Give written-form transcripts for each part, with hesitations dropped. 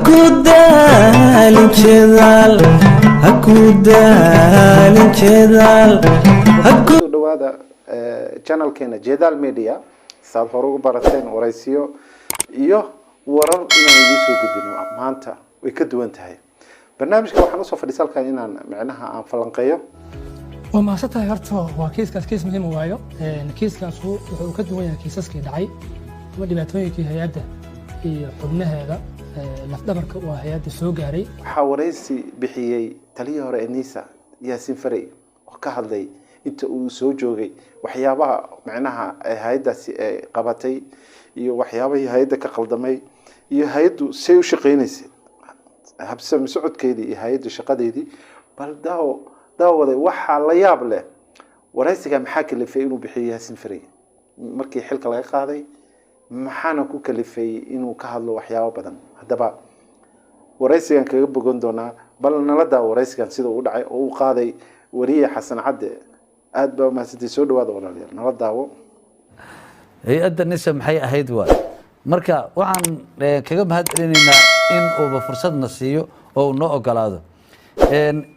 hakudaalin jeedaal hakudaalin jeedaal soo dhawaada channelkeena Jeedaal Media saad hore ugu barateen waraysiyo iyo warar inaan idin soo gudbino maanta way ka duwan tahay barnaamijka waxaan soo fadhiisalkaa inaan macnaha aan falanqeeyo وما صدق هرتو وكيس مهم وايو كيس كاسو wuxuu ka duwan yahay kiisaskii dhacay ama dhibaatooyinkii hay'adda iyo xubnaha hada lafdabarka waa hay'adda soo gaaray waxa waraysi bixiyay taliyay hore Enisa Yaasin Faray oo ka hadlay inta uu soo joogay waxyaabaha macnaha hay'addaasi qabatay iyo waxyaabaha hay'adda ka qaldamay iyo hay'addu say u shaqeynaysa habsami socodkeedii iyo hay'adda shaqadeedii bal daawaday waxa la yaab leh waraysiga maxaa kalifay inuu bixiyo Yaasin Faray markii xilka laga qaaday maxaana ku kalifay inuu ka hadlo waxyaabo badan hadaba waraysigan kaga bogan doona bal nala daawo waraysigan sida uu dhacay oo uu qaaday wariye Xasan Cadde aad baa ma sidii soo dhawaad walaalayaal nala daawo hay'adda Nisa maxay ahayd waa marka waxaan kaga mahadcelinaynaa in uu fursadna siiyo oo noo ogolaado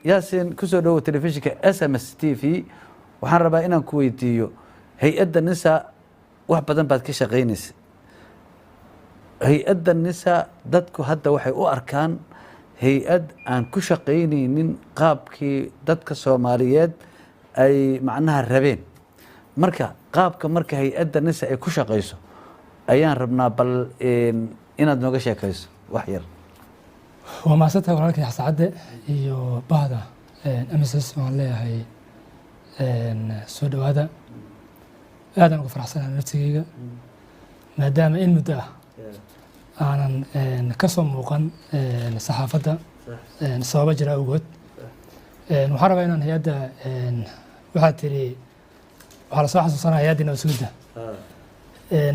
Yaasin ku soo dhawo telefishinka SMS TV waxaan rabaa inaan ku weydiiyo hay'adda Nisa wax badan baad ka shaqeynaysaa hay'adda Nisa dadku hadda waxay u arkaan hay'ad aan ku shaqeynaynin qaabkii dadka Soomaaliyeed ay macnaha rabeen marka qaabka marka hay'adda Nisa ay ku shaqeyso ayaan rabnaa bal inaad nooga sheekayso wax yar وما صدق walaalkay Xasan Cadde iyo bahda MSS oo leeyahay soo dhawaada aadan ugu faraxsanahay naftigeyga maadaama in muddo aanan ka soo muuqan saxaafadda sababa jira awgood waxaan rabaa inaan hay'adda waxaa tiri waxaa la soo xasuusanaa hay'addii nabad sugidda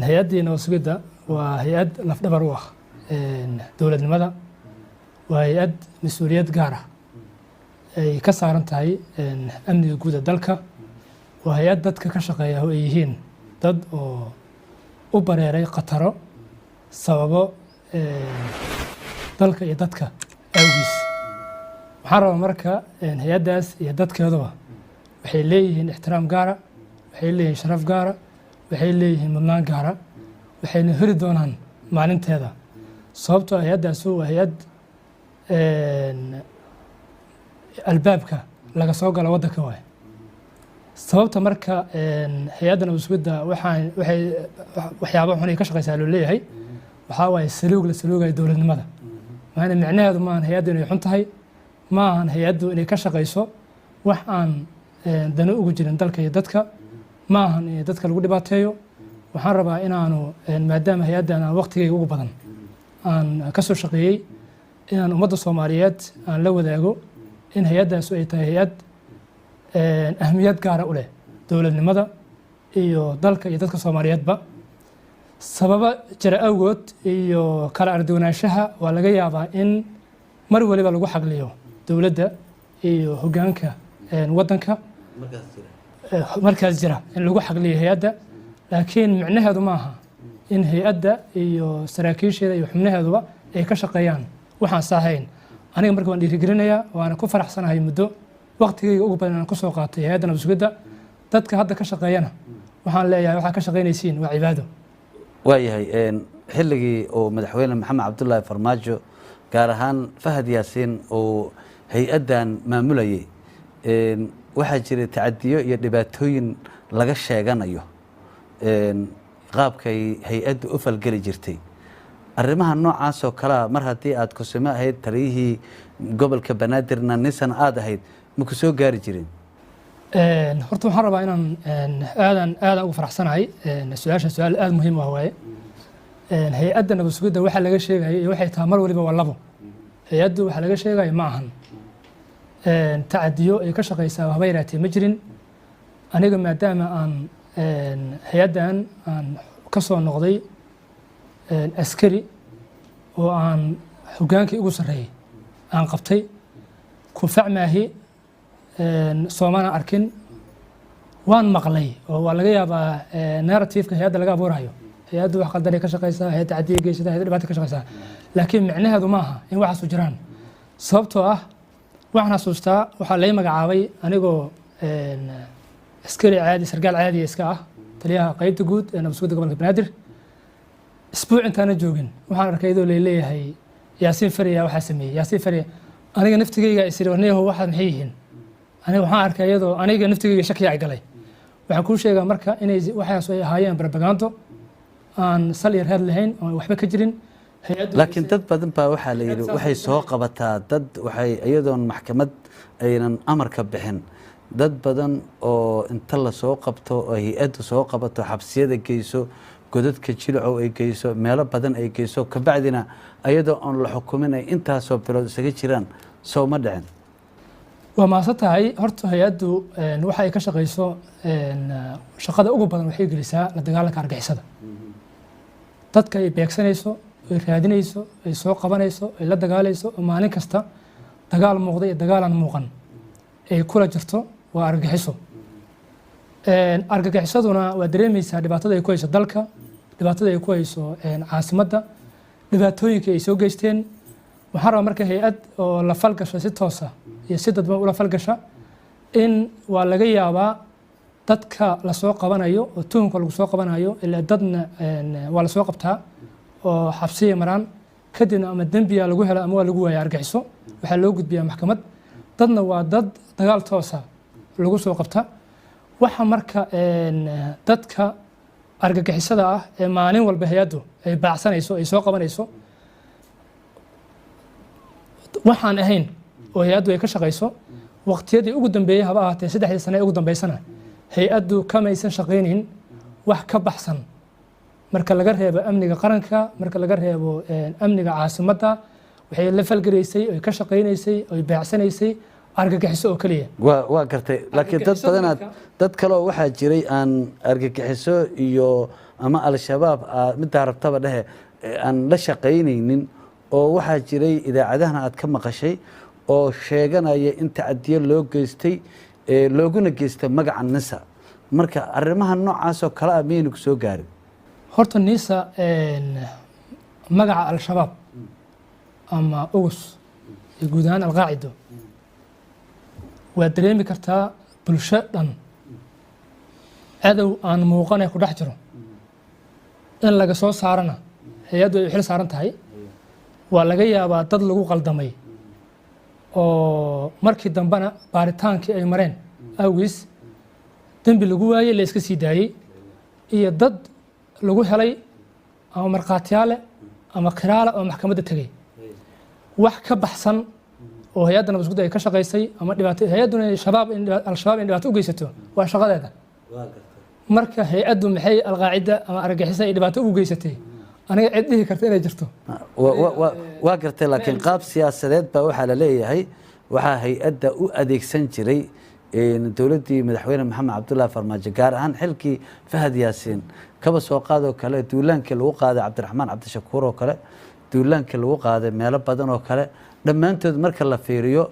hay'addii nabad sugidda waa hay'ad lafdhabar u ah dowladnimada waa hay'ad mas'uuliyad gaar ah ay ka saaran tahay amniga guud ee dalka waa hay'ad dadka ka shaqeeya oo ay yihiin dad oo u bareeray khataro sababo dalka iyo dadka awgiis waxaan rabaa marka hay'addaas iyo dadkeeduba waxay leeyihiin ixtiraam gaara waxay leeyihiin sharaf gaara waxay leeyihiin mudnaan gaara waxayna heli doonaan maalinteeda sababtoo hay'addaas waa hay'ad albaabka laga soo galo waddanka waay sababta marka hay'adda nabad sugidda waxyaabo xun ay ka shaqeysaa loo leeyahay waxaa waaye saluug la saluugayo dowladnimada maana micnaheedu maahan hay'addu inay xun tahay maahan hay'addu inay ka shaqeyso wax aan dano ugu jirin dalka iyo dadka maahan in dadka lagu dhibaateeyo waxaan rabaa inaanu maadaama hay'addan aan waqtigeyga ugu badan aan ka soo shaqeeyey inaan ummadda Soomaaliyeed aan la wadaago in hay'addaas ay tahay hay'ad ahmiyad gaar ah u leh dowladnimada iyo dalka iyo dadka Soomaaliyeedba sababa jira awgood iyo kala ardoonaanshaha waa laga yaabaa in mar waliba lagu xaqliyo dowladda iyo hoggaanka waddanka markaas jira in lagu xaqliyo hay'adda laakiin micnaheedu maaha in hay'adda iyo saraakiisheeda iyo xubnaheeduba ay ka shaqeeyaan waxaan saahayn aniga marka waan dhiirigelinayaa waana ku faraxsanahay muddo waqtigeyga ugu badan aan ku soo qaatay hay'adda nabad sugidda dadka hadda ka shaqeeyana waxaan leeyahay waxaa ka shaqeynaysiin waa cibaado waayahay xilligii oo madaxweyne maxamed cabdullaahi farmaajo gaar ahaan Fahad Yaasiin oo hay'addan maamulayay waxaa jiray tacadiyo iyo dhibaatooyin laga sheeganayo qaabkay hay'addu u falgeli jirtay arrimaha noocaas oo kala mar haddii aad kusimo ahayd taliyihii gobolka Banaadirna Nisan aad ahayd ma ku soo gaari jireen horta waxaan rabaa inaan aadan ugu faraxsanahay su'aal aad muhiim ah waaye hay'adda nabad sugidda waxa laga sheegay iyo waxay tahay mar waliba waa labo hay'addu waxa laga sheegay ma ahan tacadiyo ay ka shaqeysaa waxba yaraatee ma jirin aniga maadaama aan hay'addan aan ka soo noqday askari oo aan hoggaankii ugu sarreeyay aan qabtay ku facmaahi soomana arkin waan maqlay oo waa laga yaabaa narrative-ka hay'adda laga abuurayo hay-addu wax qaldanay ka shaqaysaa, hay-adda caddiya geysata, hay-adda dhibaato ka shaqaysaa. Laakiin micnaheedu maaha in waxaasu jiraan. Sababtoo ah waxaan xasuustaa waxaa lay magacaabay anigoo askari caadi, sargaal caadi iska ah, taliyaha qaybta guud ee nabad sugidda gobolka Banaadir. Isbuuc intaana joogin waxaan arkay iyadoo leeyahay Yaasiin Fariya waxaa sameeyey. Yaasiin Fariya aniga naftigayga isiri warneeyahow waxaad maxay yihiin? Aniga waxaan arkay iyadoo aniga naftigayga shaki ay galay. Waxaan kuu sheegaa marka inay waxaas ay ahaayeen propaganda aan sal iyo raad lahayn oo waxba ka jirin. laakiin dad badan baa waxaa la yidhi waxay soo qabataa dad waxay iyadoon maxkamad aynan amarka bixin dad badan oo inta la soo qabto oo hay-addu soo qabato xabsiyada geyso godadka jilcow ay geyso meelo badan ay geyso kabacdina iyadoo aan la xukumin ay intaasoo bilood isaga jiraan soo ma dhicin. waa maasan tahay horta hay-addu waxa ay ka shaqayso shaqada ugu badan waxay gelisaa la dagaalanka argixisada. dadka ay beegsanayso, ay raadinayso, ay soo qabanayso, ay la dagaalayso oo maalin kasta dagaal muuqda iyo dagaal aan muuqan ay kula jirto waa argagixiso. Argagixisaduna waa dareemaysaa dhibaatada ay ku hayso dalka, dhibaatada ay ku hayso caasimadda, dhibaatooyinka ay soo geysteen. waxaan rabaa marka hay-ad oo la falgasha si toosa iyo si dadban ula falgasha in waa laga yaabaa dadka la soo qabanayo oo tuhunka lagu soo qabanayo ilaa dadna waa la soo qabtaa oo xabsiya maraan kadibna ama dembiya lagu helo ama waa lagu waaya argaxiso waxaa loo gudbiyaa maxkamad. dadna waa dad dagaal toosa lagu soo qabta. waxa marka dadka argagixisada ah ee maalin walba hay-addu ay baacsanayso ay soo qabanayso waxaan ahayn oo hay-addu ay ka shaqayso waqtiyadii ugu dambeeyay haba ahaatee 3 sano ugu dambeysana hay-addu kamaysan shaqaynin wax ka baxsan marka laga reebo amniga qaranka, marka laga reebo amniga caasimadda. waxay la falgaraysay oo ka shaqaynaysay oo baacsanaysay argagixiso oo kaliya. waa gartay laakiin dad kale oo waxaa jiray aan argagixiso iyo ama al-shabaab mid rabtaba dhehe aan la shaqaynaynin oo waxaa jiray idaacadahan aad ka maqashay oo sheeganaya in tacadiyo loo geystay looguna geystay magaca NISA. marka arrimaha noocaas oo kale ah miyaynu ku soo gaarin? horta NISA magaca al-shabaab ama ugus iyo guud ahaan al-qaacido waa dareemi kartaa bulsho dhan cadow aan muuqanay ku dhex jiro in laga soo saarana hay-addu ay xil saaran tahay. waa laga yaabaa dad lagu qaldamay oo markii dambena baaritaankii ay mareen awgiis dembi lagu waayey la iska sii daayey iyo dad lagu helay ama markhaatiyaale ama qiraale oo maxkamadda tegay. wax ka baxsan oo hay-adda nabad sugidda ay ka shaqaysay ama dhibaato hay-adduna al-shabaab in dhibaato u geysato waa shaqadeeda. marka hay-addu maxay al-qaacida ama argagixisa ay dhibaato ugu geysatay aniga cid dhihi karta inay jirto. waa gartay laakiin qaab siyaasadeed baa waxaa la leeyahay waxaa hay-adda u adeegsan jiray dowladdii madaxweyne maxamed cabdullaahi farmaajo gaar ahaan xilkii Fahad Yaasiin kaba soo qaadoo kale duulaankii lagu qaaday cabdiraxmaan cabdishakuur oo kale duulaankii lagu qaaday meelo badan oo kale dhammaantood marka la fiiriyo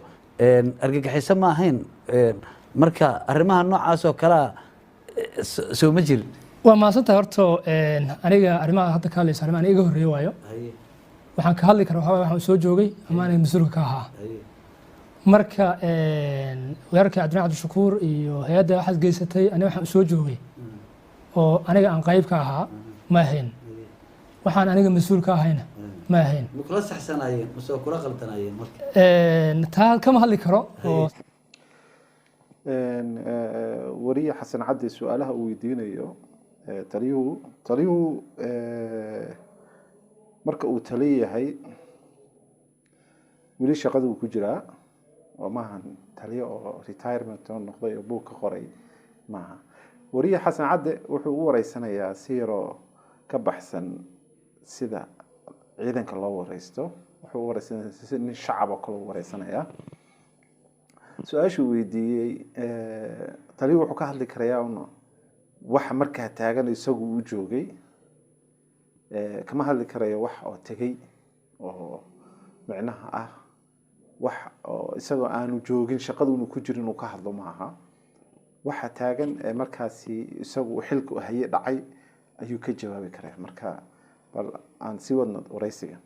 argagixiso ma ahayn. marka arrimaha noocaas oo kale soo ma jirin. waa maasantahay horta aniga arrimaha hadda ka hadlaysa arrimaha aniga iga horreeyo waayo waxaan ka hadli karaa waxaan soo joogay ama aniga mas-uulka ka ahaa. marka weerarkii cabdiraxmaan cabdishakuur iyo hay-adda waxaad geysatay aniga waxaan soo joogay oo aniga aan qayb ka ahaa ma ahayn. waxaan aniga mas-uul ka ahayna ma ahayn. ma kula saxsanayeen mise kula qaldanayeen marka? taa kama hadli karo. wariye xasan cadde su-aalaha uu weydiinayo taliyuhu marka uu taliyahay weli shaqada uu ku jiraa oo maahan taliyo oo retirement oo noqday oo buug ka qoray maaha. wariye xasan cadde wuxuu u wareysanayaa si yaroo ka baxsan sida ciidanka loo wareysto. wuxuu u wareysanayaa si nin shacab oo kale u wareysanayaa. su-aashuu weydiiyey taliyu wuxuu ka hadli karayaa un waxa markaa taagan isagu u joogay kama hadli karayo wax oo tegey oo micnaha ah wax oo isagoo aanu joogin shaqaduunu ku jirin uu ka hadlo maaha. waxa taagan markaasi isagu xilka haye dhacay ayuu ka jawaabi karaa. marka bal aan sii wadno waraysiga.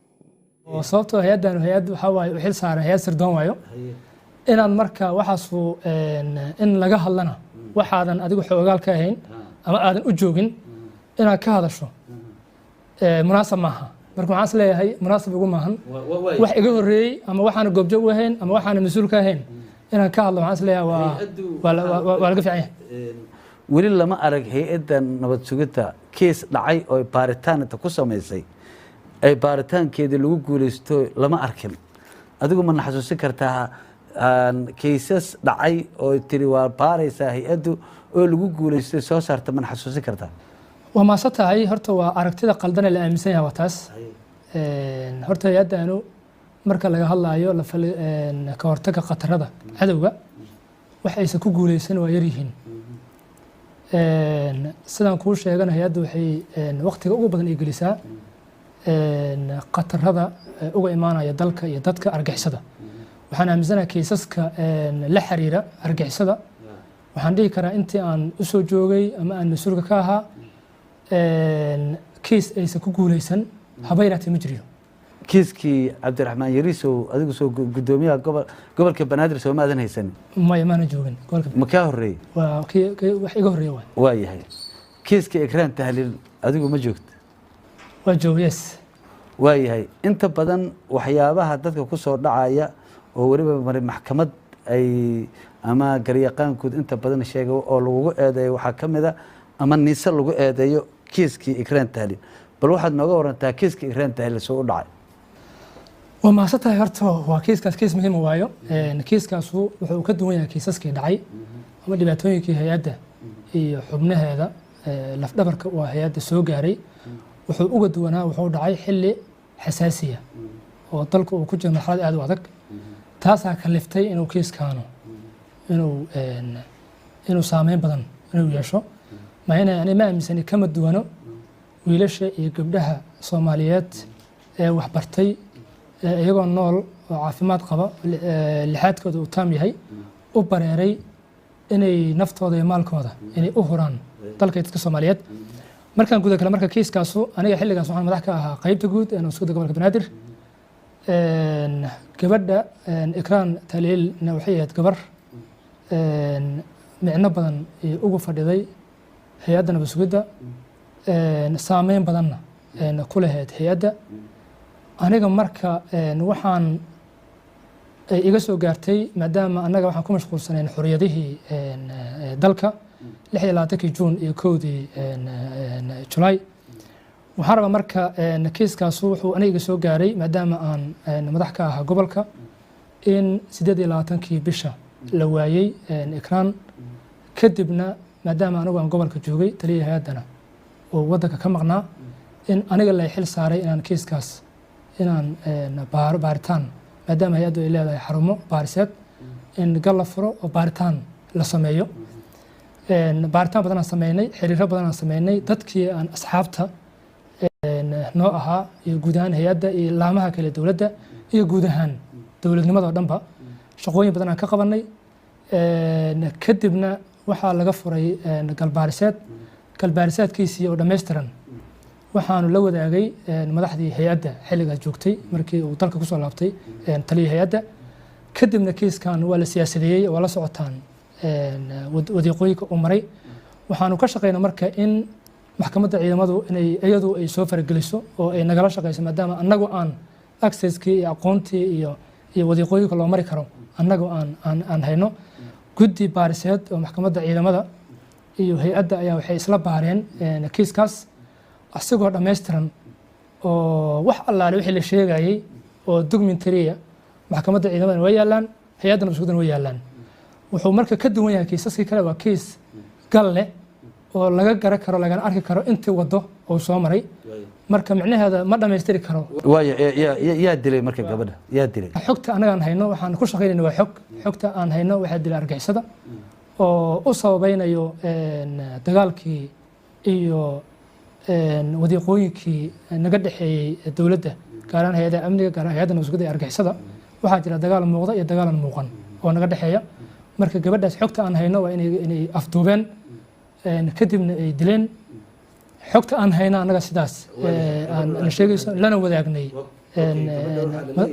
oo sababtoo hay-addan hay-ad waxaa waaye u xil saaran hay-ad sirdoon waayo inaad marka waxaasu in laga hadlana waxaadan adigu xoogaal ka ahayn ama aadan u joogin inaad ka hadasho munaasab maaha. marka waxaan is leeyahay munaasab ugu maahan wax iga horreeyey ama waxaana goobjoog u ahayn ama waxaana mas-uul ka ahayn inaan ka hadlo. waxaan is leeyahay waa laga fiican yahay. weli lama arag hay-adda nabad sugidda kees dhacay oo baaritaan inta ku samaysay ay baaritaankeedii lagu guulaysto lama arkin. adigu ma naxasuusin kartaa keysas dhacay oo tiri waa baaraysaa hay-addu oo lagu guulaystay soo saarta ma naxasuusin kartaa? waa maase tahay horta waa aragtida qaldan ee la aaminsan yahay waa taas. horta hay-addanu marka laga hadlaayo ka hortagga khatarada cadowga wax aysan ku guulaysan waa yaryihiin. sidaan kuu sheegana hay-addu waxay waqtiga ugu badan ay gelisaa khatarada uga imaanaya dalka iyo dadka argixisada. waxaan aaminsanahay kaysaska la xiriira argixisada waxaan dhihi karaa intii aan usoo joogay ama aan mas-uulka ka ahaa kiis aysan ku guulaysan haba yaraatee ma jiriyo. kiiskii cabdiraxmaan yariisow adigu soo gudoomiyaha gobolka banaadir soo maadan haysan? maya maana joogin gobolka. ma kaa horreeyey? waa wax iga horreeya waay. waa yahay kiiska ikraan tahliil adigu ma joogta? waa joog yes. waa yahay inta badan waxyaabaha dadka ku soo dhacaya oo weliba mari maxkamad ay ama garyaqaankood inta badan sheega oo lagu eedeeyo waxaa ka mid a ama niise lagu eedeeyo kiiskii ikraan tahliil. bal waxaad nooga warantaa kiiskii ikraan tahliil soo u dhacay? waa maase tahay horta waa kiiskaas kiis muhiim waayo. kiiskaasu wuxuu ka duwan yahay kiisaskii dhacay ama dhibaatooyinkii hay-adda iyo xubnaheeda lafdhabarka waa hay-adda soo gaaray. wuxuu uga duwanaa wuxuu dhacay xilli xasaasiya oo dalku uu ku jiro marxalad aad u adag. taasaa kaliftay inuu kiiskaanu inuu saameyn badan inuu yeesho. ma aaminsani kama duwano wiilasha iyo gabdhaha Soomaaliyeed ee waxbartay iyagoo nool oo caafimaad qaba lixaadkooda uu taam yahay u bareeray inay naftooda iyo maalkooda inay u huraan dalka dadka Soomaaliyeed. markaan gudaha kale marka kiiskaasu aniga xilligaas waxaan madax ka ahaa qaybta guud ee nabad gobolka banaadir. gabadha ikraan tahliilna waxay ahayd gabar micno badan ugu fadhiday hay-adda nabad sugidda saameyn badanna ku lahayd hay-adda. aniga marka waxaan iga soo gaartay maadaama annaga waxaan ku mashquulsanayn xorriyadihii dalka 26 juun iyo 1 julaay. waxaan rabaa marka kiiskaasu wuxuu aniga iga soo gaaray maadaama aan madax ka ahaa gobolka in 28 bisha la waayey ikraan. kadibna maadaama anigu aan gobolka joogay taliya hay-addana oo waddanka ka maqnaa in aniga la xil saaray inaan kiiskaas inaan baaritaan maadaama hay-addu ay leedahay xarumo baariseed in gal la furo oo baaritaan la sameeyo. baaritaan badan aan sameynay, xiriiro badan aan sameynay dadkii aan asxaabta noo ahaa iyo guud ahaan hay-adda iyo laamaha kale dowladda iyo guud ahaan dowladnimada oo dhanba shaqooyin badan aan ka qabanay. kadibna waxaa laga furay galbaariseedkiisii oo dhammaystiran waxaanu la wadaagay madaxdii hay-adda xilligaas joogtay markii uu dalka kusoo laabtay taliya hay-adda. kadibna kiiskan waa la siyaasadeeyey oo la socotaan wadiiqooyinka uu maray. waxaanu ka shaqeynaa marka in maxkamadda ciidamadu inay iyadu ay soo farageliso oo ay nagala shaqeyso maadaama annagu aan accesskii iyo aqoontii iyo wadiiqooyinka loo mari karo annagu aan hayno. guddi baariseed oo maxkamadda ciidamada iyo hay-adda ayaa waxay isla baareen kiiskaas asigoo dhammaystiran oo wax allaale wixii la sheegayey oo documentary maxkamadda ciidamada way yaalaan, hay-adda nabad sugidana way yaalaan. wuxuu marka ka duwan yahay kiisaskii kale waa kiis gal leh oo laga garan karo lagana arki karo intii wado oo soo maray. marka micnaheeda ma dhammaystiri karo. waayo yaa dilay marka gabadha yaa dilay? xogta anagaan hayno waxaan ku shaqeynayna waa xogta aan hayno waxaa dilay argixisada oo u sababeynayo dagaalkii iyo wadiiqooyinkii naga dhexeeyey dowladda gaar ahaan hay-adda amniga gaar ahaan hay-adda nabad sugidda iyo argixisada. waxaa jira dagaal muuqda iyo dagaal aan muuqan oo naga dhexeeya. marka gabadhaas xogta aan hayno waa inay afduubeen kadibna ay dileen xogta aan hayna annaga sidaas aan sheegayso lana wadaagnay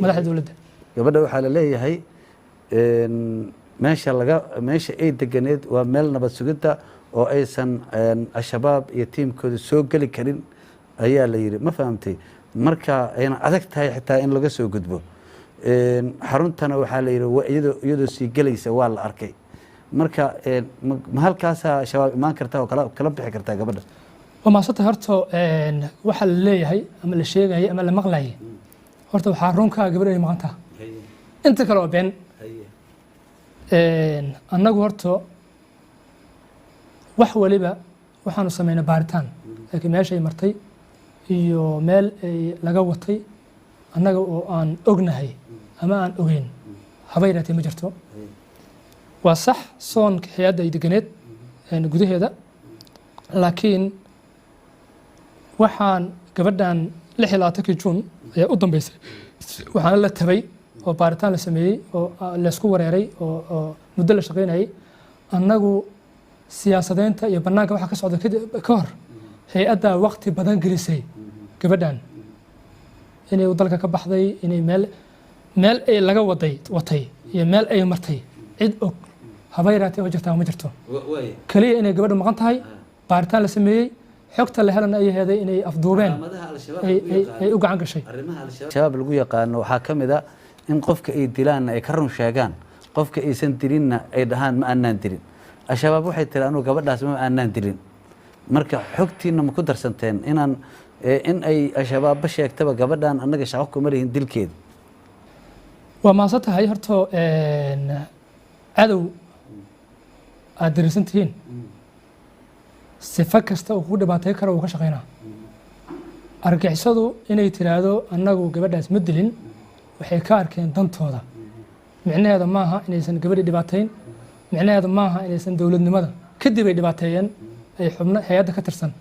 madaxda dowladda. gabadha waxaa la leeyahay meesha ay deganeed waa meel nabad sugidda oo aysan al-shabaab iyo tiimkooda soo geli karin ayaa la yidhi, ma fahamtay? marka ayna adag tahay xitaa in laga soo gudbo. xaruntana waxaa la yidhi iyadoo sii gelaysa waa la arkay. marka ma halkaasaa shabaab imaan kartaa oo kala bixi kartaa gabadha? waa maasanta horta waxaa la leeyahay ama la sheegayay ama la maqlayay horta waxaa runkaa gabadha ay maqan taha, inta kale oo been. annagu horta wax waliba waxaanu samaynay baaritaan, laakiin meeshay martay iyo meel ay laga watay annaga oo aan ognahay ama aan ogeyn haba yaraatee ma jirto. waa sax soonka hay-adda ay deganeed gudaheeda, laakiin waxaan gabadhan 26 Juun ayaa u dambeysay waxaana la tabay oo baaritaan la sameeyey oo laysku wareeray oo muddo la shaqaynayay. annagu siyaasadeynta iyo bannaanka waxa ka socda ka hor hay-addaa waqti badan gelisay gabadhan inay dalka ka baxday, inay meel ay laga watay iyo meel ay martay cid og haba yaraatee oo jirtaa ma jirto. kaliya inay gabadhu maqan tahay, baaritaan la sameeyey, xogta la helana ay heeday inay afduubeen ay u gacan gashay. shabaab lagu yaqaano waxaa ka mid a in qofka ay dilaanna ay ka run sheegaan, qofka aysan dilinna ay dhahaan ma aanaan dilin. al-shabaab waxay tiri anugu gabadhaas ma aanaan dilin. marka xogtiina ma ku darsanteen in ay al-shabaabba sheegtaba gabadhan annaga shaqo kuma lihin dilkeeda? waa maasan tahay horta cadow aad dariirsan tihiin sifo kasta uu kugu dhibaatay karo uu ka shaqaynaa. argixisadu inay tiraahdo annagu gabadhaas ma dilin waxay ka arkeen dantooda. micnaheeda maaha inaysan gabadhii dhibaatayn, micnaheeda maaha inaysan dowladnimada kadib ay dhibaateeyeen, ay xubno hay-adda ka tirsan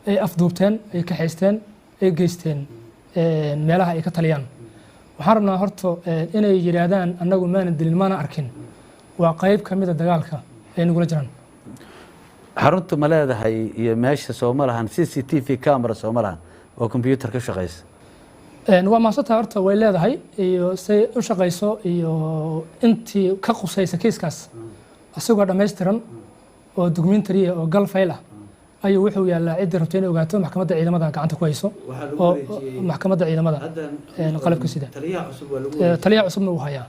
ay afduubteen, ay kaxaysteen, ay geysteen meelaha ay ka taliyaan. waxaan rabnaa horta inay yidhaahdaan annagu maana dilin maana arkin, waa qayb ka mida dagaalka ay nagula jiraan. xaruntu ma leedahay iyo meesha sooma lahan CCTV camera sooma lahan oo computer ka shaqeysa? waa maasanta horta way leedahay iyo say u shaqeyso iyo intii ka qusaysa kiiskaas asagoo dhammaystiran oo documentary oo gal fayl ah ayuu wuxuu yaalaa ciddii rabto inay ogaato maxkamadda ciidamada gacanta ku hayso oo maxkamadda ciidamada qalabka sida taliyaha cusubna uu hayaa.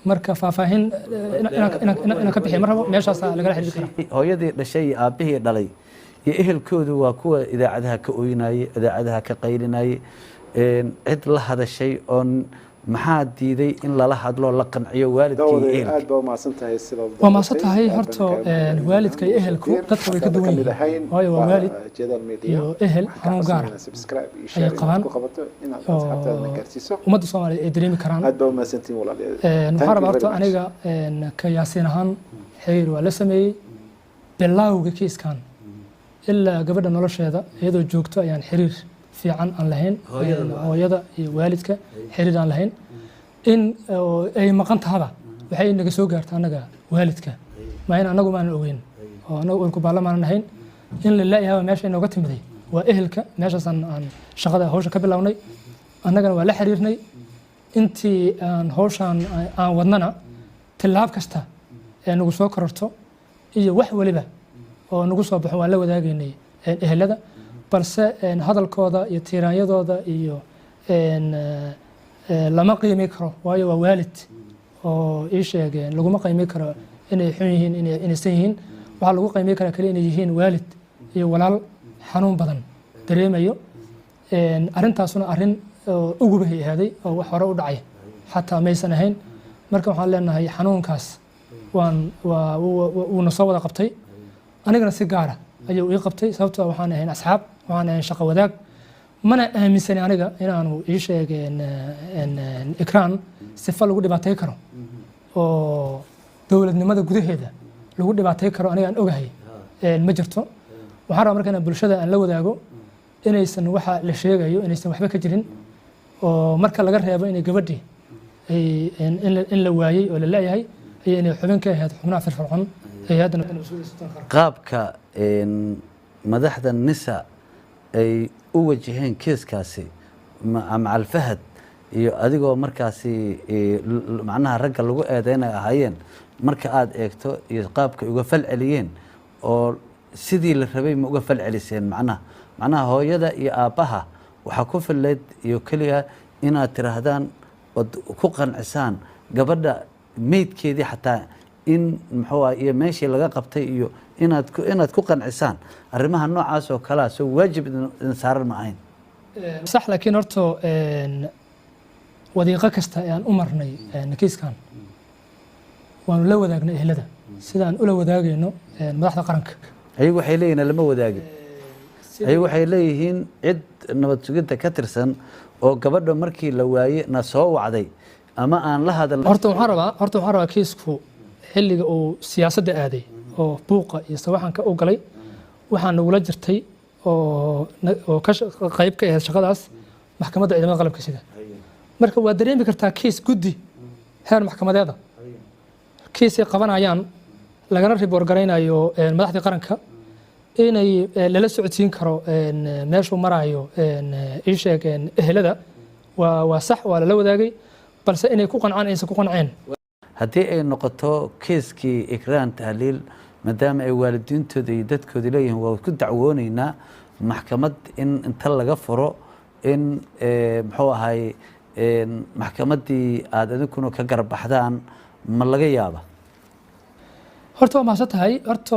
marka faahfaahin inaan ka bixiyo mar rabo meeshaasaa lagala xiriiri karaa. hooyadii dhashay iyo aabbihii dhalay iyo ehelkoodu waa kuwa idaacadaha ka ooyinayay, idaacadaha ka qaylinayay. cid la hadashay oon maxaa diiday in lala hadlo la qanciyo waalidkii iyo ehelka? waa maasan tahay horta waalidka iyo ehelku dadka way ka duwan yihiin, waayo waa waalid iyo ehel xanuun gaara ayay qabaan oo ummadda Soomaaliyeed ay dareemi karaan. waxaan rabaa horta aniga ka yaasiin ahaan xiriir waa la sameeyey bilowga kiiskan ilaa gabadha nolosheeda iyadoo joogto ayaan xiriir fiican aan lahayn, hooyada iyo waalidka xiriir aan lahayn. in ay maqan tahaba waxay naga soo gaartaa annaga waalidka ma in annagu maanan ogeyn oo annagu ulku baarlamaan ahayn. in la laayahay meesha inooga timiday waa ehelka, meeshaasaan aan shaqada hawsha ka bilownay. annagana waa la xiriirnay intii aan hawshaan aan wadnana tilaab kasta ee nagu soo kororto iyo wax waliba oo nagu soo baxo waan la wadaagaynay ehelada, balse hadalkooda iyo tiiraanyadooda iyo lama qiimi karo, waayo waa waalid oo ii sheegeen laguma qiimi karo inay xun yihiin inaysan yihiin. waxaa lagu qiimi karaa kaliya inay yihiin waalid iyo walaal xanuun badan dareemayo. arrintaasuna arrin ugubahay ahaaday oo wax hore u dhacay xataa maysan ahayn. marka waxaan leenahay xanuunkaas wuuna soo wada qabtay, anigana si gaara ayuu ii qabtay sababtoo waxaan ahayn asxaab, waxaan ahayn shaqo wadaag. mana aaminsani aniga inaanu ii sheegeen ikraan sifa lagu dhibaatay karo oo dowladnimada gudaheeda lagu dhibaatay karo aniga aan ogahay ma jirto. waxaan rabaa marka inaan bulshada aan la wadaago inaysan waxa la sheegayo inaysan waxba ka jirin, oo marka laga reebo inay gabadhii in la waayey oo la laayahay iyo inay xubin ka ahayd xubnaha firfircoon hay-adda qaabka madaxda nisa ay u wajaheen kiiskaasi macal Fahad iyo adigoo markaasi macnaha ragga lagu eedeynay ahaayeen marka aad eegto iyo qaabka uga falceliyeen oo sidii la rabay ma uga falceliseen macnaha hooyada iyo aabbaha waxa ku filayd iyo kaliya inaad tiraahdaan oo ku qancisaan gabadha meydkeedii xataa in muxuu ah iyo meeshii laga qabtay iyo inaad ku qancisaan arrimaha noocaas oo kala soo waajib in saaran ma ahayn صح laakiin horta wadiiqo kasta ee aan u marnay kiiskan waanu la wadaagnay ehlada sidaan ula wadaagayno madaxda qaranka ayagu waxay leeyihiin lama wadaagin ayagu waxay leeyihiin cid nabad sugidda ka tirsan oo gabadha markii la waayey na soo wacday ama aan la hadal horta waxaan rabaa kiisku xilliga uu siyaasadda aaday oo buuqa iyo sawaxanka u galay waxaan nagula jirtay oo ka qayb ka ahayd shaqadaas maxkamadda ciidamada qalabka sida marka waa dareemi kartaa kiis guddi heer maxkamadeeda kiis ay qabanayaan lagana riboor garaynayo madaxdii qaranka inay lala socodsiin karo meeshuu marayo ii sheeg ehelada waa sax waa lala wadaagay balse inay ku qancaan aysan ku qanceen haddii ay noqoto kiiskii Ikraan Tahliil maadaama ay waalidiintooda iyo dadkooda leeyihiin waa ku dacwoonaynaa maxkamad in inta laga furo in muxuu ahay maxkamaddii aad idinkuna ka garbaxdaan ma laga yaaba horta waa mahadsan tahay horta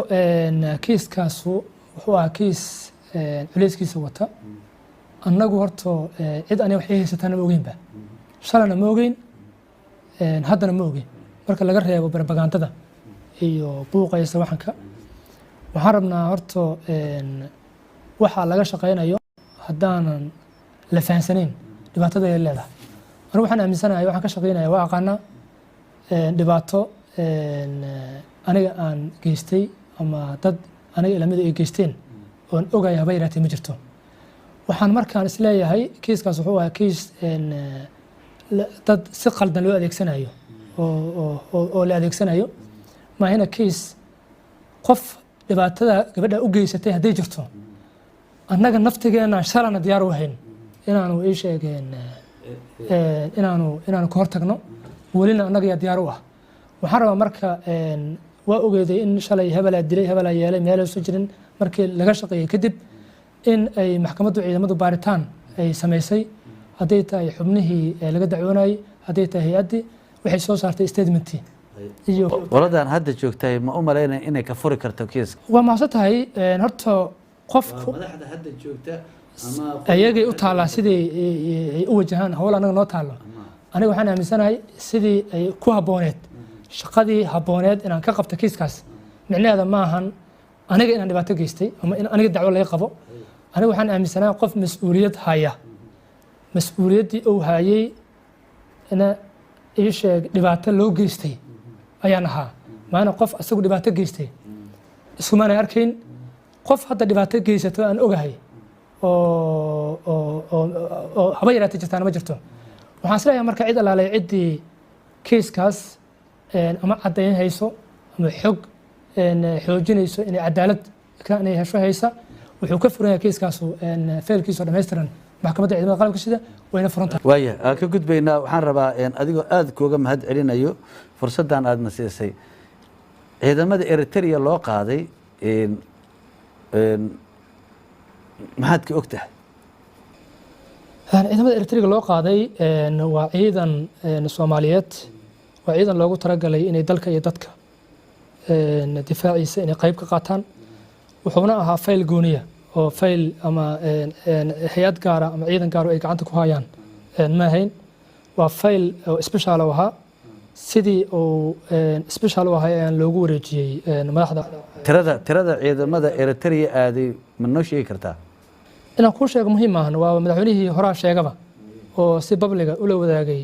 kiiskaasu wuxuu ahaa kiis culeyskiisa wata annagu horta cid aniga wax ii haysataana ma ogeynba shalana ma ogeyn haddana ma ogeyn marka laga reebo barbagandada iyo buuqa iyo sawaxanka waxaan rabnaa horta waxaa laga shaqaynayo haddaanan la fahansanayn dhibaatada ay leedahay anigu waxaan aaminsanahay waxaan ka shaqaynaya waa aqaanaa dhibaato aniga aan geystay ama dad aniga ilamida ay geysteen oon ogaya haba yaraatee ma jirto waxaan markaan isleeyahay kiiskaas wuxuu ahaa kiis dad si qaldan loo adeegsanayo oo la adeegsanayo maahina kiis qof dhibaatada gabadha u geysatay hadday jirto annaga naftigeena shalana diyaar u ahayn inaanu ii sheegeen inaanu ka hortagno welina annaga yaa diyaar u ah waxaan rabaa marka waa ogeeday in shalay hebelaa dilay hebelaa yeelay meelaysu jirin markii laga shaqeeyey kadib in ay maxkamaddu ciidamadu baaritaan ay samaysay hadday tahay xubnihii laga dacwoonayay hadday tahay hay-addii waxay soo saartay statementii iyo qoladan hadda joogtay ma u malaynaya inay ka furi karto kiiska waa mahadsan tahay horta qofku madaxda hadda joogta ayagay u taallaa sidii ay u wajahaan hawl annaga noo taallo aniga waxaan aaminsanahay sidii ay ku habbooneed shaqadii habbooneed inaan ka qabto kiiskaas micnaheeda ma ahan aniga inaan dhibaato geystay ama in aniga dacwo laga qabo aniga waxaan aaminsanahay qof mas-uuliyad haya mas-uuliyaddii uu hayay ina ii sheeg dhibaato loo geystay ayaan ahaa maana qof asagu dhibaato geystay iskumaanay arkayn qof hadda dhibaato geysato aan ogahay oo haba yaraatay jirtaana ma jirto waxaan isleeyahay marka cid alaalay ciddii kiiskaas ama caddayn hayso ama xog xoojinayso inay cadaalad inay hesho haysa wuxuu ka furan yahay kiiskaasu feelkiisu dhammaystiran maxkamadda ciidamada qalabka sida wayna furan tahay waaya aan ka gudbaynaa waxaan rabaa adigoo aad kooga mahad celinayo fursaddan aadna siisay ciidamada Eritrea loo qaaday maxaad ka og tahay ciidamada Eritrea loo qaaday waa ciidan Soomaaliyeed waa ciidan loogu talagalay inay dalka iyo dadka difaaciisa inay qayb ka qaataan wuxuuna ahaa fayl gooniya oo fayl ama hay'ad gaara ama ciidan gaar ay gacanta ku hayaan ma ahayn waa fayl special oo ahaa sidii uu special u ahaa aan loogu wareejiyey madaxda tirada ciidamada Eritrea aaday ma noo sheegi kartaa inaan kuu sheego muhiim maahan waa madaxweynihii horaa sheegaba oo si babliga ula wadaagay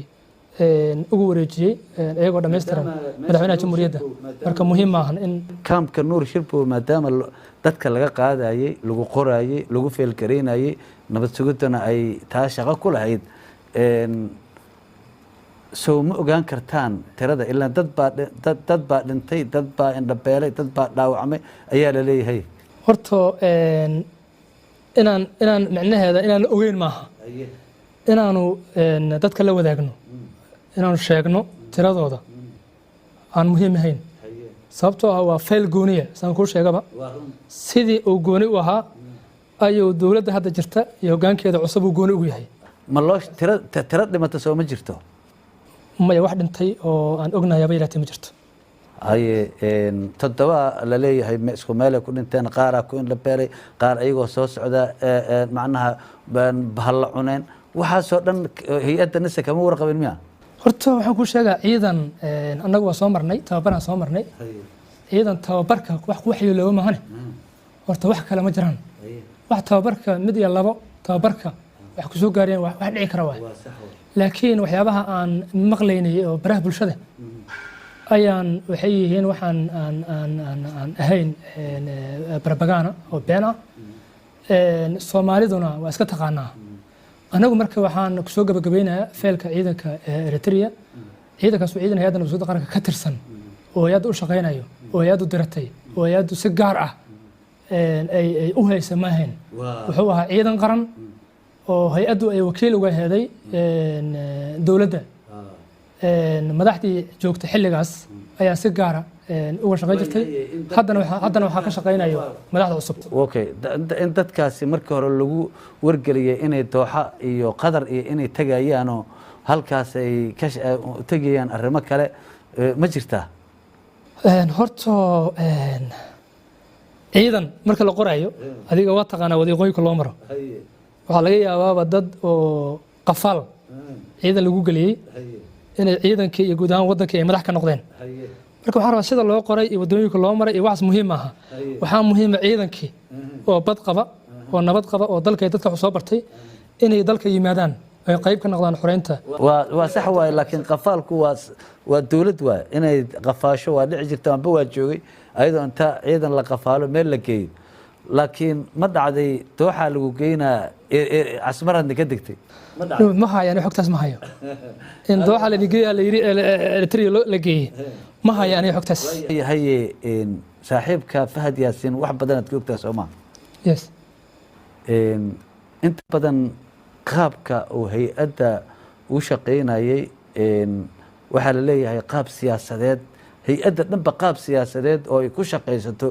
ugu wareejiyey iyagoo dhammaystiran madaxweynaha jamhuuriyadda marka muhiim maahan in kaamka Nuur Shirbo maadaama dadka laga qaadayay lagu qorayay lagu feelgareynayay nabad sugidana ay taa shaqo ku lahayd soo ma ogaan kartaan tirada ilaa dad baa dhintay dad baa indhabeelay dad baa dhaawacmay ayaa la leeyahay horta inaan micnaheeda inaan ogeyn maaha inaanu dadka la wadaagno inaanu sheegno tiradooda aan muhiim ahayn sababtoo ah waa fayl gooniya saan kuu sheegaba sidii uu gooni u ahaa ayuu dowladda hadda jirta iyo hoggaankeeda cusub uu gooni ugu yahay ma loo tiro dhimata soo ma jirto maya wax dhintay oo aan ognahay haba yaraatee ma jirto haye toddoba la leeyahay isku meelay ku dhinteen qaaraa ku in la beelay qaar ayagoo soo socda macnaha bahalla cuneen waxaasoo dhan hay-adda nisa kama warqabin miya horta waxaan kuu sheegaa ciidan annagu waa soo marnay tababaraan soo marnay ciidan tababarka wax ku waxyeelooba mahane horta wax kale ma jiraan wax tababarka mid iyo labo tababarka wax ku soo gaareen wax dhici kara waay laakiin waxyaabaha aan maqlaynay oo baraha bulshada ayaan waxay yihiin waxaan aan ahayn barbagana oo been ah soomaaliduna waa iska taqaanaa anagu marka waxaan kusoo gabagabeynayaa feelka ciidanka Eritrea ciidankaas ciidan hay'adda nabadgelyada qaranka ka tirsan oo hay'adda u shaqeynayo oo hay'addu diratay oo hay'addu si gaar ah ay u haysa ma ahayn wuxuu ahaa ciidan qaran oo hay'addu ay wakiil uga heeday dowladda madaxdii joogta xilligaas ayaa si gaara uga shaqeyn jirtay haddana waxaa ka shaqeynayo madaxda cusub okay in dadkaasi markii hore lagu wargeliyay inay dooxa iyo qadar iyo inay tagayaanoo halkaas ay ka tagayaan arrimo kale ma jirtaa horta ciidan marka la qorayo adiga waa taqaanaa wadiiqooyinka loo maro waxaa laga yaabaaba dad oo qafaal ciidan lagu geliyey inay ciidankii iyo guud ahaan waddankii ay madax ka noqdeen marka waxaan rabaa sida loo qoray iyo waddooyinka loo maray iyo waxaas muhiim maaha waxaa muhiima ciidankii oo bad qaba oo nabad qaba oo dalka dadka soo bartay inay dalka yimaadaan ay qayb ka noqdaan xoreynta waa sax waaye laakiin qafaalku waa dowlad waaye inay qafaasho waa dhici jirta amba waa joogay ayadoo inta ciidan la qafaalo meel la geeyo laakiin ma dhacday dooxa lagu geynaa casmaradna ka degtay ma hayaan xogtaas ma hayo in dooxa la geeyaa la yiri Eritrea la geeyay ma hayaan xogtaas haye saaxiibka Fahad Yaasiin wax badan aad joogtaa Soomaa yes inta badan qaabka oo hay'adda u shaqeynayay waxaa la leeyahay qaab siyaasadeed hay-adda dhanba qaab siyaasadeed oo ay ku shaqaysato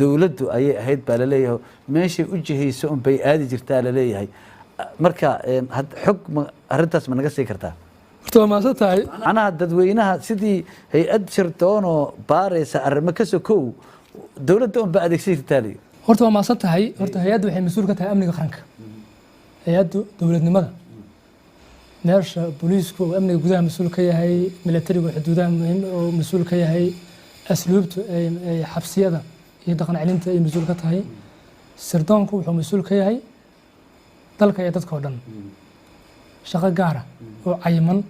dowladdu ayay ahayd baa la leeyahay meeshay u jihayso un bay aadi jirtaa la leeyahay marka xog arrintaas ma naga sii kartaa horta waa maasan tahay macnaha dadweynaha sidii hay-ad shirdoonoo baaraysa arrimo ka sokow dowladda un baa adeegsan jirtaa leeyahay horta waa maasan tahay horta hay-addu waxay mas-uul ka tahay amniga qaranka hay-addu dowladnimada meesha booliisku oo amniga gudaha mas-uul ka yahay militarigu xuduudaha muhiim oo mas-uul ka yahay asluubtu ay xabsiyada iyo dhaqan celinta ay mas-uul ka tahay sirdoonku wuxuu mas-uul ka yahay dalka iyo dadka oo dhan shaqo gaara oo cayiman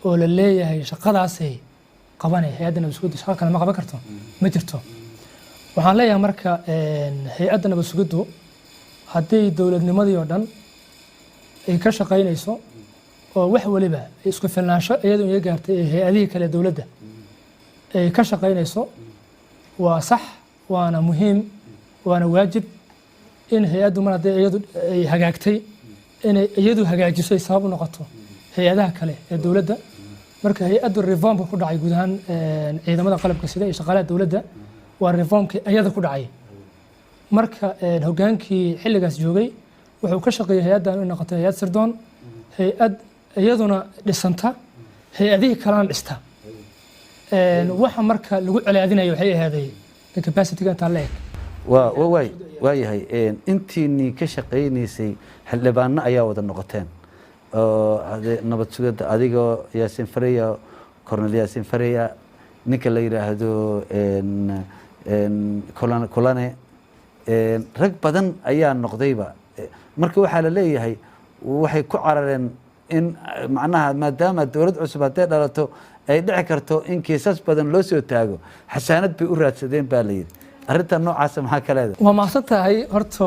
oo la leeyahay shaqadaasay qabanay hay-adda nabadsugiddu shaqo kale ma qaban karto ma jirto waxaan leeyahay marka hay-adda nabadsugiddu haddii dowladnimadii oo dhan ay ka shaqaynayso oo wax waliba isku filnaansho iyadoo iga gaartay ee hay-adihii kale dowladda ay ka shaqaynayso waa sax waana muhiim waana waajib in hay-addu mar haddii iyadu ay hagaagtay inay iyadu hagaajiso ay sabab u noqoto hay-adaha kale ee dowladda marka hay-addu reformka ku dhacay guud ahaan ciidamada qalabka sida iyo shaqaalaha dowladda waa reformkii iyada ku dhacay marka hoggaankii xilligaas joogay wuxuu ka shaqeeyay hay-addan inay noqoto hay-ad sirdoon hay-ad iyaduna dhisanta hay-adihii kalena dhista waxa marka lagu colaadinayo waxay ahaaday capacity-ga intaa la eg waayahay intiinii ka shaqaynaysay xildhibaano ayaa wada noqoteen oo nabad sugidda adigoo Yaasiin Fareya Cornel Yaasiin Fareya ninka la yiraahdo kulane rag badan ayaa noqdayba marka waxaa la leeyahay waxay ku carareen in macnaha maadaama dowlad cusub hadday dhalato ay dhici karto in kiisas badan loo soo taago xasaanad bay u raadsadeen baa la yidhi arrintan noocaasa maxaa ka leedahay waa mahadsan tahay horta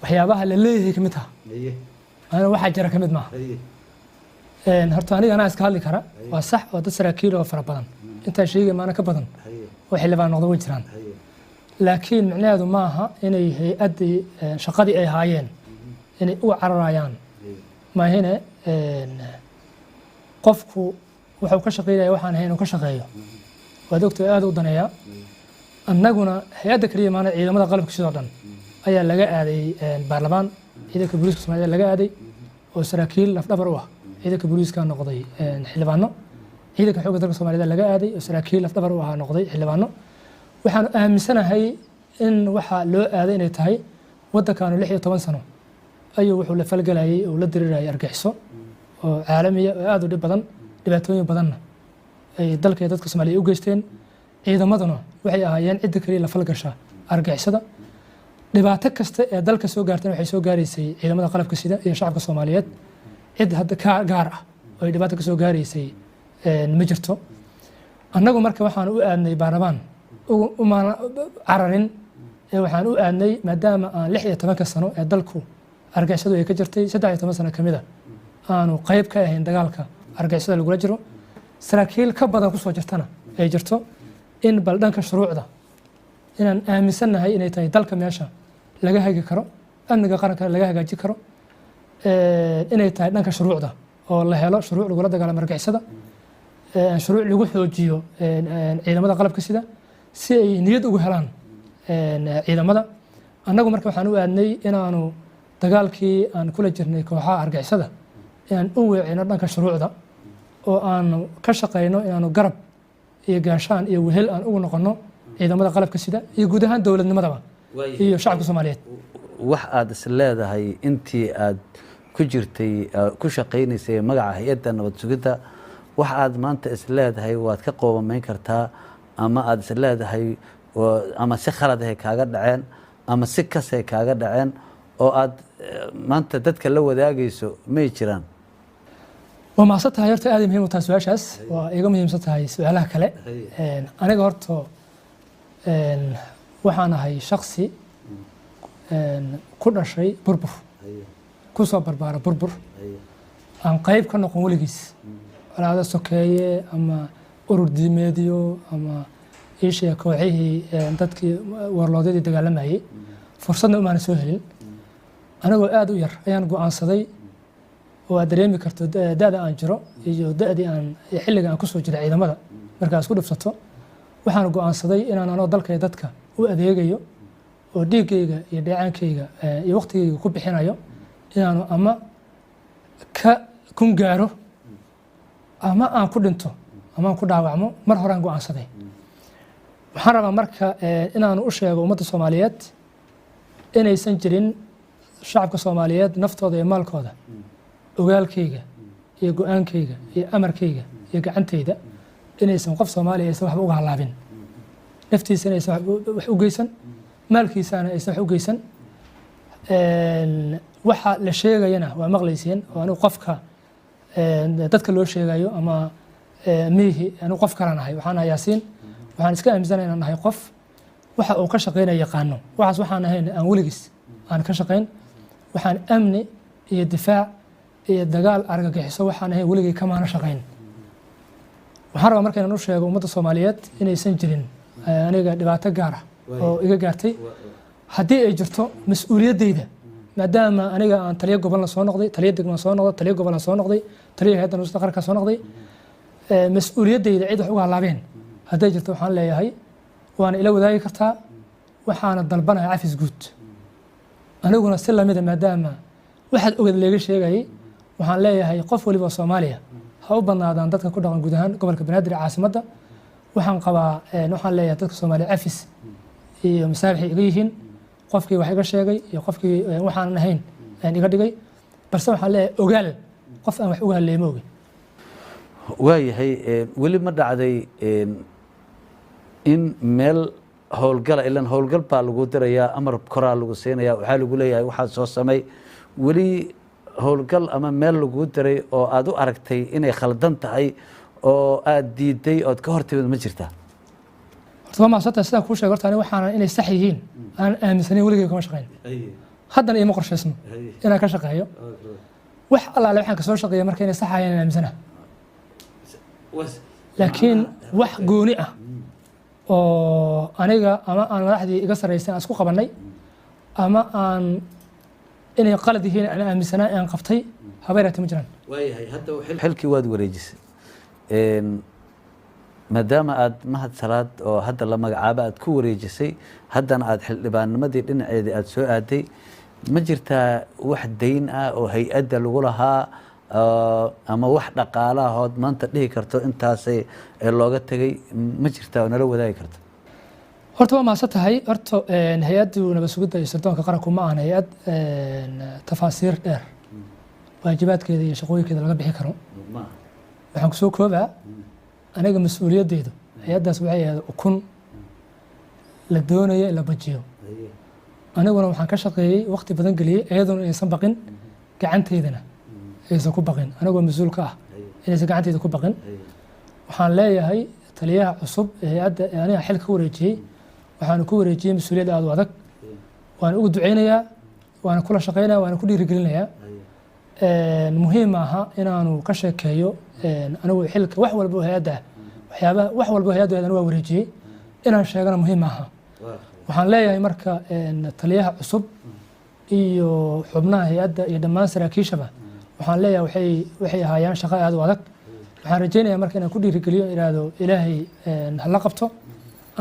waxyaabaha la leeyahay kamid taha ana waxaa jira kamid maaha horta aniga anaa iska hadli kara waa sax waa dad saraakiil oo fara badan intaa sheegay maana ka badan oo xildhibaan noqdo way jiraan laakiin micnaheedu maaha inay hay-addii shaqadii ay haayeen inay u cararayaan maahine qofku wuxuu ka shaqeynaya waxaan ahayn inuu ka shaqeeyo waad ogtahay aad u daneeyaa annaguna hay-adda kaliya maana ciidamada qalabka sidoo dhan ayaa laga aaday baarlamaan ciidanka booliiska Soomaaliya laga aaday oo saraakiil lafdhabar u ah ciidanka booliiska noqday xildhibaano ciidanka xoogga dalka Soomaaliya laga aaday oo saraakiil lafdhabar u ah noqday xildhibaano waxaan aaminsanahay in waxa loo aaday inay tahay waddankaanu 16 sano ayuu wuxuu la falgalayay oo la diriirayay argaxiso oo caalamiya oo aad u dhib badan dhibaatooyin badanna ay dalka iyo dadka Soomaaliya u geysteen ciidamaduna waxay ahaayeen cid kaliya la falgasha argixisada dhibaato kasta ee dalka soo gaartay waxay soo gaaraysay ciidamada qalabka sida iyo shacabka Soomaaliyeed cid hadda ka gaar ah oo ay dhibaato ka soo gaaraysay ma jirto annagu marka waxaan u aadnay baarlamaan uma cararin waxaan u aadnay maadaama aan 16 sano ee dalku argixisadu ay ka jirtay 13 sano kamida aanu qayb ka ahayn dagaalka argixisada lagu jiro saraakiil ka badan ku soo jirtana ay jirto in bal dhanka shuruucda inaan aaminsanahay inay tahay dalka meesha laga hagi karo amniga qaranka laga hagaaji karo inay tahay dhanka shuruucda oo la helo shuruuc lagu la dagaallamo argixisada shuruuc lagu xoojiyo ciidamada qalabka sida si ay niyad ugu helaan ciidamada annagu marka waxaan u aadnay inaanu dagaalkii aan kula jirnay kooxaha argixisada inaan u weecino dhanka shuruucda oo aanu ka shaqeyno inaanu garab iyo gaashaan iyo wehel aan ugu noqono ciidamada qalabka sida iyo guud ahaan dowladnimadaba iyo shacabka Soomaaliyeed wax aad is leedahay intii aad ku jirtay ku shaqeynaysay magaca hay'adda nabad sugidda wax aad maanta is leedahay waad ka qoobameyn kartaa ama aad is leedahay ama si khalad ah kaaga dhaceen ama si kas ah kaaga dhaceen oo aad maanta dadka la wadaagayso ma jiraan وما صدتها يرت آدم هي متسويش هس ويقوم هي مصدتها سؤالها كلا أنا قررت وحنا هاي شخصي كل شيء بربر كوسا بربارة بربر عن قريب كنا نقول جيس على هذا سكاية أما أردي ميديو أما إيش يكوعيه دتك ورلادي تجعله معي فرصنا ما نسوهل أنا قول آدو ير أيان قو عن صدي وأدريمي كرت دادا أنجرو يجو دادي أن يحلق أن كسر جل عيدا ماذا مركز كله بسطة وحنا جو عن صدي إن أنا ضل كيدتك وأديجيو وديجيجا يدعان كيجا يوقت يكون بحنا يو إن أنا أما كم جارو أما أنا كودنتو أما أنا كود عوامو مرة هران جو عن صدي وحنا مركا إن أنا أشياء ومت الصوماليات إن يسنجرين شعب الصوماليات نفط هذا مال كذا ogaalkayga iyo go'aankayga iyo amarkayga iyo gacantayda inaysan qof Soomaali aysan waxba uga halaabin naftiisana aysan wax u geysan maalkiisana aysan wax u geysan waxa la sheegayana waa maqlayseen oo anigu qofka dadka loo sheegayo ama mihi anigu qof kale nahay waxaan Yaasiin waxaan iska aaminsanahay inaan nahay qof waxa uu ka shaqeynaya yaqaano waxaan ahayn aan weligiis aan ka shaqeyn waxaan amni iyo difaac iyo dagaal argagixiso waxaan ahayn weligii kamaana shaqeyn waxaan rabaa marka inaan u sheego ummadda Soomaaliyeed inaysan jirin aniga dhibaato gaar ah oo iga gaartay haddii ay jirto mas'uuliyadeyda maadaama aniga aan taliye gobol soo noqday taliye degmo soo noqday taliye gobol soo noqday taliye hay'adda nusda qaranka soo noqday mas'uuliyadeyda cid wax uga halaabeen hadday jirto waxaan leeyahay waana ila wadaagi kartaa waxaana dalbanahay cafis guud aniguna si lamid ah maadaama waxaad ogad leega sheegayay waxaan leeyahay qof waliba Soomaaliya ha u badnaadaan dadka ku dhaqan guud ahaan gobolka Banaadir caasimadda waxaan qabaa waxaan leeyahay dadka Soomaaliya afis iyo masaabiix iga yihiin qofkii wax iga sheegay iyo qofkii waxaan ahayn aan iga dhigay balse waxaan leeyahay ogaal qof aan wax uga haleemoogay waayahay weli ma dhacday in meel howlgala ilan howlgal baa lagu dirayaa amar koraa lagu siinayaa waxaa lagu leeyahay waxaad soo samay weli howlgal ama meel lagu diray oo aad u aragtay inay khaldan tahay oo aad diiday ood ka hortimid ma jirtaa horta ma sabta sida ku sheegay horta ani waxaan inay sax yihiin aan aaminsanayn weligay kama shaqeyn haddana ima qorshaysno inaan ka shaqeeyo wax allaale waxaan ka soo shaqeeyay marka inay sax ayaan aaminsanahay laakiin wax gooni ah oo aniga ama aan madaxdii iga sarreysay aan isku qabannay ama aan inay qalad yihiin aan aaminsanaa aan qabtay habeeraati ma jiraan. waayahay hadda xilkii waad wareejisay maadaama aad mahad salaad oo hadda la magacaabo aad ku wareejisay haddana aad xildhibaannimadii dhinaceedii aad soo aaday ma jirtaa wax dayn ah oo hay-adda lagu lahaa ama wax dhaqaalahood maanta dhihi karto intaasay looga tegay ma jirtaa oo nala wadaagi karto? horta waa mahadsan tahay. horta hay-addu nabad sugidda iyo sirdoonka qaranku ma ahan hay-ad tafaasiir dheer waajibaadkeeda iyo shaqooyinkeeda laga bixi karo. waxaan kusoo koobaa aniga mas-uuliyaddeedu hay-addaas waxay ahayd ukun la doonayo in la bajiyo. aniguna waxaan ka shaqeeyey waqti badan geliyey iyaduna aysan baqin gacanteydana aysan ku baqin anigoo mas-uul ka ah inaysan gacanteyda ku baqin. waxaan leeyahay taliyaha cusub ee hay-adda ee aniga xil ka wareejiyey waxaanu ku wareejiyey mas-uuliyad aad u adag. waan ugu duceynayaa, waana kula shaqeynaya, waana ku dhiirigelinayaa. muhiim aha inaanu ka sheekeeyo anigu xilka wax walba oo hay-adda ah waxyaabaha wax walba oo hay-adda anigu waa wareejiyey inaan sheegana muhiim aha. waxaan leeyahay marka taliyaha cusub iyo xubnaha hay-adda iyo dhammaan saraakiishaba waxaan leeyahay waxay ahaayeen shaqo aad u adag. waxaan rajeynayaa marka inaan ku dhiirigeliyo iraahdo ilaahay hala qabto,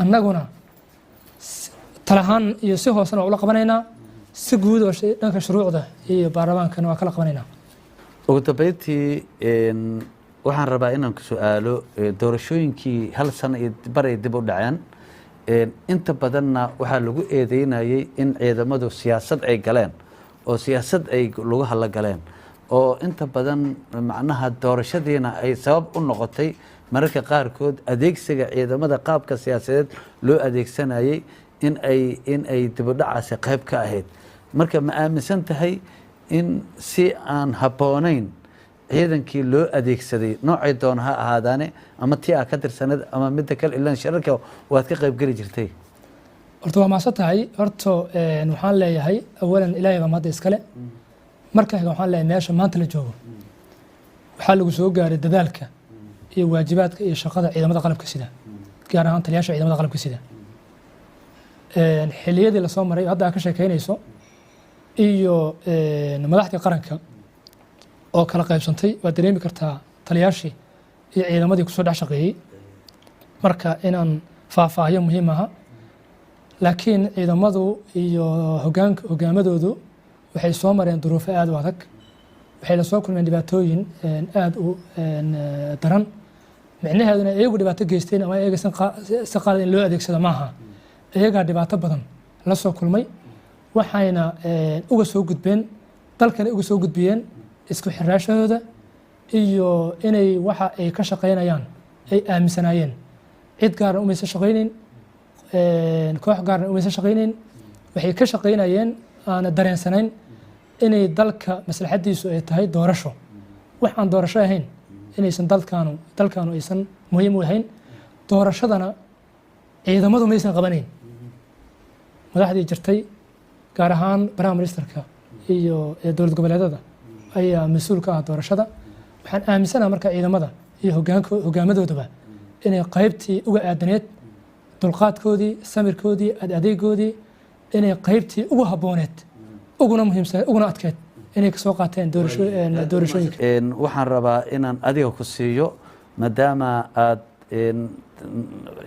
annaguna talahaan iyo si hoosena waa ula qabanaynaa, si guud oo dhanka shuruucda iyo baarlamaankana waa kala qabanaynaa. ugu dambeyntii waxaan rabaa inaan ku su-aalo doorashooyinkii hal sano iyo baray dib u dhaceen inta badanna waxaa lagu eedeynayay in ciidamadu siyaasad ay galeen oo siyaasad ay lagu hadla galeen oo inta badan macnaha doorashadiina ay sabab u noqotay mararka qaarkood adeegsiga ciidamada qaabka siyaasadeed loo adeegsanayay in ay dibudhacaasi qayb ka ahayd. marka ma aaminsan tahay in si aan habboonayn ciidankii loo adeegsaday noocay doona ha ahaadaane ama tii aa ka tirsaneed ama midda kale ilaan shirarka waad ka qayb geli jirtay? horta waa mahadsan tahay. horta waxaan leeyahay awalan ilaahay baa mahadda iskale. marka xiga waxaan leeyahay meesha maanta la joogo waxaa lagu soo gaaray dadaalka iyo waajibaadka iyo shaqada ciidamada qalabka sida gaar ahaan taliyaasha ciidamada qalabka sida. xilliyadii lasoo maray hadda aad ka sheekeynayso iyo madaxdii qaranka oo kala qaybsantay waad dareemi kartaa taliyaashii iyo ciidamadii kusoo dhex shaqeeyey. marka inaan faahfaahiyo muhiim aha, laakiin ciidamadu iyo hogaamadoodu waxay soo mareen duruufo aad u adag. waxay la soo kulmeen dhibaatooyin aad u daran. micnaheeduna iyagu dhibaato geysteen ama iyaga si qalad in loo adeegsado maaha, iyagaa dhibaato badan la soo kulmay. waxayna uga soo gudbeen dalkana uga soo gudbiyeen isku xiraashadooda iyo inay waxa ay ka shaqeynayaan ay aaminsanaayeen. cid gaarna umaysan shaqeyneyn, koox gaarna umaysan shaqeyneyn. waxay ka shaqeynayeen aana dareensanayn inay dalka maslaxadiisu ay tahay doorasho. wax aan doorasho ahayn inaysan dalkaanu aysan muhiim u ahayn. doorashadana ciidamadu maysan qabanayn. madaxdii jirtay gaar ahaan prime ministerka iyo dowlad goboleedada ayaa mas-uul ka ah doorashada. waxaan aaminsanaha marka ciidamada iyo hogaamadooduba inay qaybtii uga aadaneed dulqaadkoodii, samirkoodii, adeegoodii inay qaybtii ugu habbooneed uguna muhiimsaneed uguna adkeed inay kasoo qaateen doorashooyinka. waxaan rabaa inaan adiga ku siiyo maadaama aad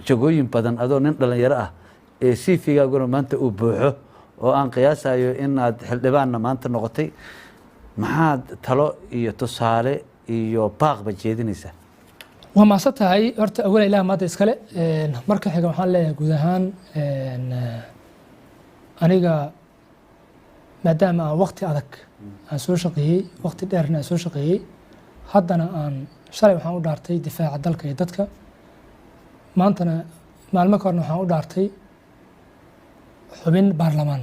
jagooyin badan adoo nin dhalinyaro ah ee cv-gaaguna maanta uu buuxo oo aan qiyaasayo inaad xildhibaanna maanta noqotay, maxaad talo iyo tusaale iyo baaqba jeedinaysaa? waa mahadsan tahay. horta awalan ilaah maadda iskale. marka xiga waxaan leeyahay guud ahaan aniga maadaama aan waqti adag aan soo shaqeeyey, waqti dheerna aan soo shaqeeyey, haddana aan shalay waxaan u dhaartay difaaca dalka iyo dadka, maantana maalmo ka horna waxaan u dhaartay xubin baarlamaan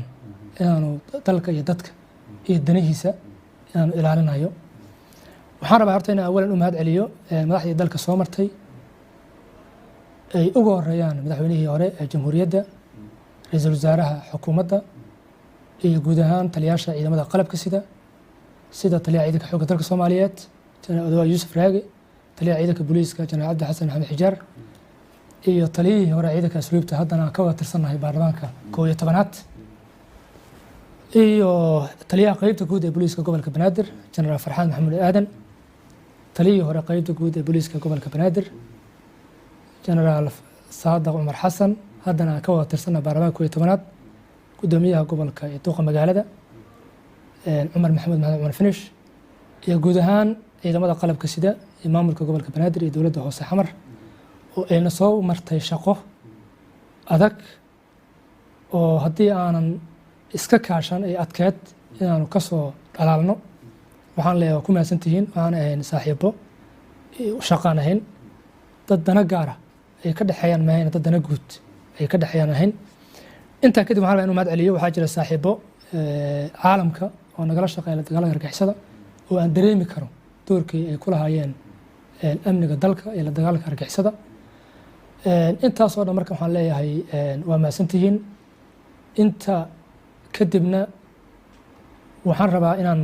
inaanu dalka iyo dadka iyo danihiisa inaanu ilaalinayo. waxaan rabaa horta inaan awalan u mahad celiyo madaxdii dalka soo martay ay uga horeeyaan madaxweynihii hore ee jamhuuriyadda, ra-iisul wasaaraha xukuumadda iyo guud ahaan taliyaasha ciidamada qalabka sida taliyaha ciidanka xoogga dalka Soomaaliyeed Jeneraal Odawa Yuusuf Raage, taliyaha ciidanka booliiska Jeneraal Cabdi Xasan Maxamed Xijaar, iyo taliyihii hore ciidanka asluubta haddana ka wada tirsannahay baarlamaanka 11aad iyo taliyaha qaybta guud ee booliiska gobolka banaadir jenaraal farxaan maxamuud aadan taliyihii hore qaybta guud ee booliiska gobolka banaadir jenaraal saadaq cumar xasan haddana ka wada tirsannahay baarlamaanka 11aad gudoomiyaha gobolka ee duqa magaalada cumar maxamuud cumar finish iyo guud ahaan ciidamada qalabka sida iyo maamulka gobolka banaadir iyo dowladda hoose xamar oo ayna soo martay shaqo adag oo haddii aanan iska kaashan ay adkeed inaanu ka soo dhalaalno waxaan leeyahay waa ku mahadsantihiin waxaan ahayn saaxiibo shaqaan ahayn dad dana gaara ay ka dhexeeyaan maahayn dad dana guud ay ka dhexeeyaan ahayn intaa kadib waxaan rabaa inuu mahad celiyo waxaa jira saaxiibo caalamka oo nagala shaqeeya la dagaalanka argagixisada oo aan dareemi karo doorkii ay ku lahaayeen amniga dalka iyo la dagaalanka argagixisada intaasoo dhan marka waxaan leeyahay waa mahadsantihiin inta kadibna waxaan rabaa inaan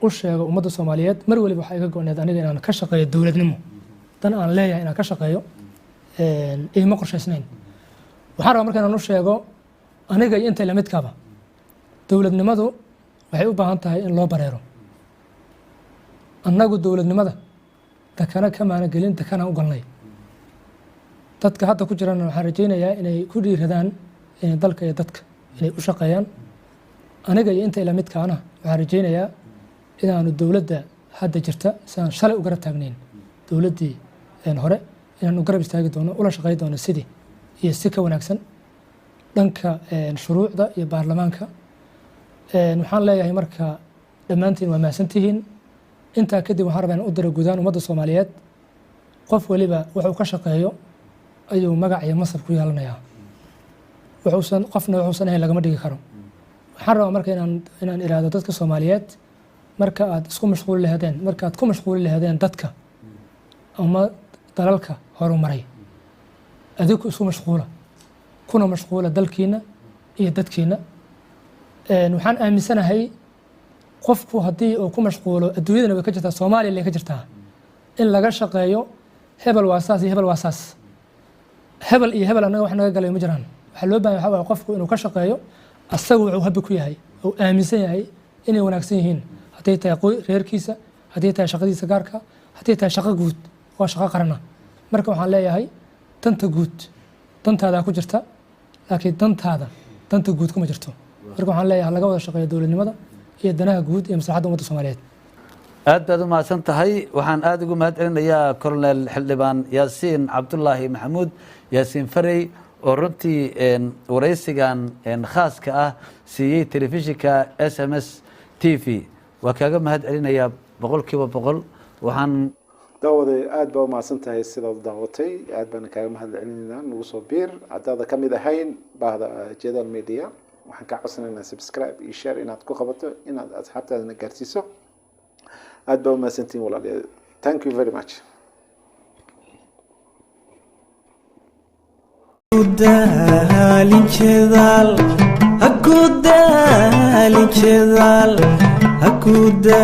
u sheego ummadda Soomaaliyeed mar waliba waxa iga go'need aniga inaan ka shaqeeyo dowladnimo dan aan leeyahay inaan ka shaqeeyo ima qorshaysnayn waxaan rabaa marka inaan u sheego aniga iyo inta la midkaaba dowladnimadu waxay u baahan tahay in loo bareero annagu dowladnimada dakana ka maana gelin dakana u galnay dadka hadda ku jirana waxaan rajaynayaa inay ku dhiiradaan in dalka iyo dadka inay u shaqeeyaan aniga iyo inta ila midkaana waxaan rajaynayaa inaanu dowladda hadda jirta sidaan shalay u garab taagnayn dowladdii hore inaanu garab istaagi doono ula shaqeey doono sidii iyo si ka wanaagsan dhanka shuruucda iyo baarlamaanka waxaan leeyahay marka dhammaantiin waa mahadsantihiin intaa kadib waxaan rabaa inaan u diro guudaan ummadda Soomaaliyeed qof waliba wuxuu ka shaqeeyo ayuu magac iyo masab ku yeelanayaa qofna ahayn lagama dhigi karo waxaan rabaa marka inaan iraado dadka Soomaaliyeed marka aad isku mashquul lahaydeen marka aad ku mashquul lahaydeen dadka ama dalalka horumaray adigu isku mashquula kuna mashquula dalkiina iyo dadkiina waxaan aaminsanahay qofku haddii uu ku mashquulo adduunyadana way ka jirtaa Soomaaliya way ka jirtaa in laga shaqeeyo hebel waa saas iyo hebel waa saas hebel iyo hebel anaga wax naga galay ma jiraan waxa loo baahan yahay qofku inuu ka shaqeeyo asagu wuxuu habbi ku yahay oo aaminsan yahay inay wanaagsan yihiin haddii tahay reerkiisa haddii tahay shaqadiisa gaarka haddii tahay shaqo guud oo shaqo qarana marka waxaan leeyahay danta guud dantaada ku jirta laakiin danta guud kuma jirto marka waxaan leeyahay laga wada shaqeeyo dowladnimada iyo danaha guud iyo maslaxadda ummadda Soomaaliyeed aad baad u mahadsan tahay waxaan aad ugu mahad celinayaa Colonel Xildhibaan Yaasiin Cabdullaahi Maxamuud Yaasiin Farey oo runtii wareysigan khaaska ah siiyey telefishinka SMS TV waa kaaga mahad celinayaa 100% waxaan daawaday aad baa u mahadsan tahay sidaad daawatay aad baan kaaga mahad celinaynaa nagu soo biir haddaad ka mid ahayn baahda Jadal Media waxaan ka codsanaynaa subscribe iyo share inaad ku qabato inaad asxaabtaadana gaarsiiso aad baa u mahadsantiin walaalayaal thank you very much Hakudalin chedal